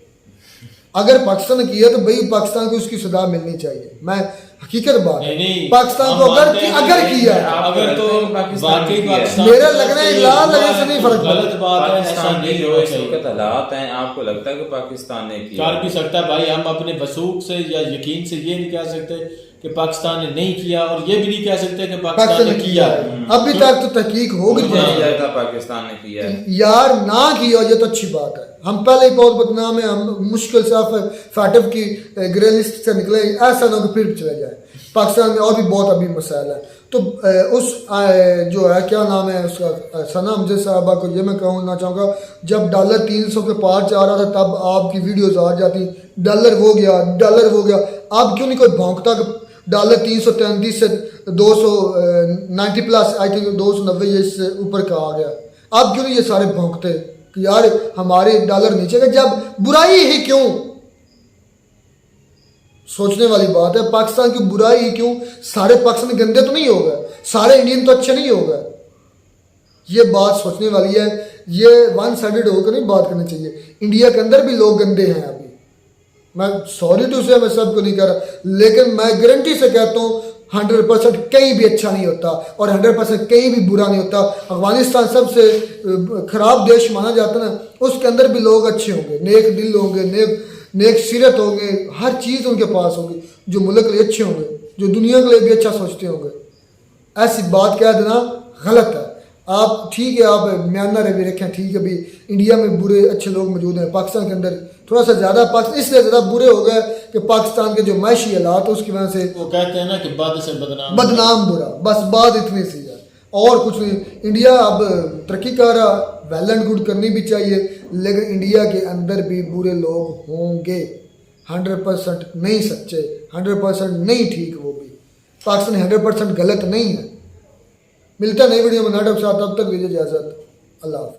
अगर पाकिस्तान ने किया तो भाई पाकिस्तान को उसकी सजा मिलनी चाहिए। मैं हकीकत बात है, नहीं, पाकिस्तान हम को मानते हैं अगर कि किया है, अगर तो वाकई पाकिस्तान मेरे लगने लाल लगने से नहीं फर्क गलत पड़ता। बात है, ऐसा पाकिस्तान नहीं के जो होना इस चाहिए। वक्त हालात हैं, आपको लगता है कि पाकिस्तान ने किया? कर भी सकता है भाई, हम अपने वसूख से या यकीन से ये नहीं कह सकते कि पाकिस्तान ने नहीं किया, और ये भी नहीं कह सकते कि पाकिस्तान ने किया। अभी तक तो तहकीक होगी नहीं जाता पाकिस्तान ने किया है। यार ना किया ये तो अच्छी बात है। हम पहले ही बहुत बदनाम है, हम मुश्किल से फैटफ की ग्रे लिस्ट से निकले, ऐसा ना कि फिर चले जाए। पाकिस्तान में और भी बहुत अभी मसाइल है। तो उस जो है क्या नाम है उसका, सना अमजद साहबा को ये मैं कहना चाहूँगा, जब डॉलर 300 के पार जा रहा था तब आपकी वीडियोज आ जाती, डॉलर हो गया, डॉलर हो गया। अब क्यों नहीं कोई भौंकता कि डॉलर 333 से 290 प्लस, आई थिंक 290 इससे ऊपर का आ गया। अब क्यों नहीं ये सारे भौंकते कि यार हमारे डॉलर नीचे गए? जब बुराई ही क्यों, सोचने वाली बात है। पाकिस्तान की बुराई ही क्यों? सारे पाकिस्तानी गंदे तो नहीं हो गए, सारे इंडियन तो अच्छे नहीं हो गए। ये बात सोचने वाली है। ये वन साइडेड होकर नहीं बात करनी चाहिए। इंडिया के अंदर भी लोग गंदे हैं अभी। मैं सॉरी टू से मैं सबको नहीं कह रहा, लेकिन मैं गारंटी से कहता हूँ 100% कहीं भी अच्छा नहीं होता और 100% कहीं भी बुरा नहीं होता। अफगानिस्तान सबसे खराब देश माना जाता है ना, उसके अंदर भी लोग अच्छे होंगे, नेक दिल होंगे, नेक सीरत होंगे, हर चीज़ उनके पास होगी, जो मुल्क के लिए अच्छे होंगे, जो दुनिया के लिए भी अच्छा सोचते होंगे। ऐसी बात कह देना गलत है। आप ठीक है, आप म्यांमार में भी रखें, ठीक है भी इंडिया में बुरे अच्छे लोग मौजूद हैं, पाकिस्तान के अंदर थोड़ा सा ज़्यादा पाकिस्तान इसलिए ज़्यादा बुरे हो गए कि पाकिस्तान के जो माशी हालात है उसकी वजह से वो कहते हैं ना कि बद से बदनाम बुरा, बस बात इतनी सी है और कुछ नहीं। इंडिया अब तरक्की कर रहा, वेल एंड गुड करनी भी चाहिए, लेकिन इंडिया के अंदर भी बुरे लोग होंगे, 100% नहीं सच्चे, 100% नहीं ठीक, वो भी पाकिस्तान 100% गलत नहीं है। मिलता नई वीडियो में नाटक साथ, तब तक दीजिए इजाज़त, अल्लाह हाफ़िज़।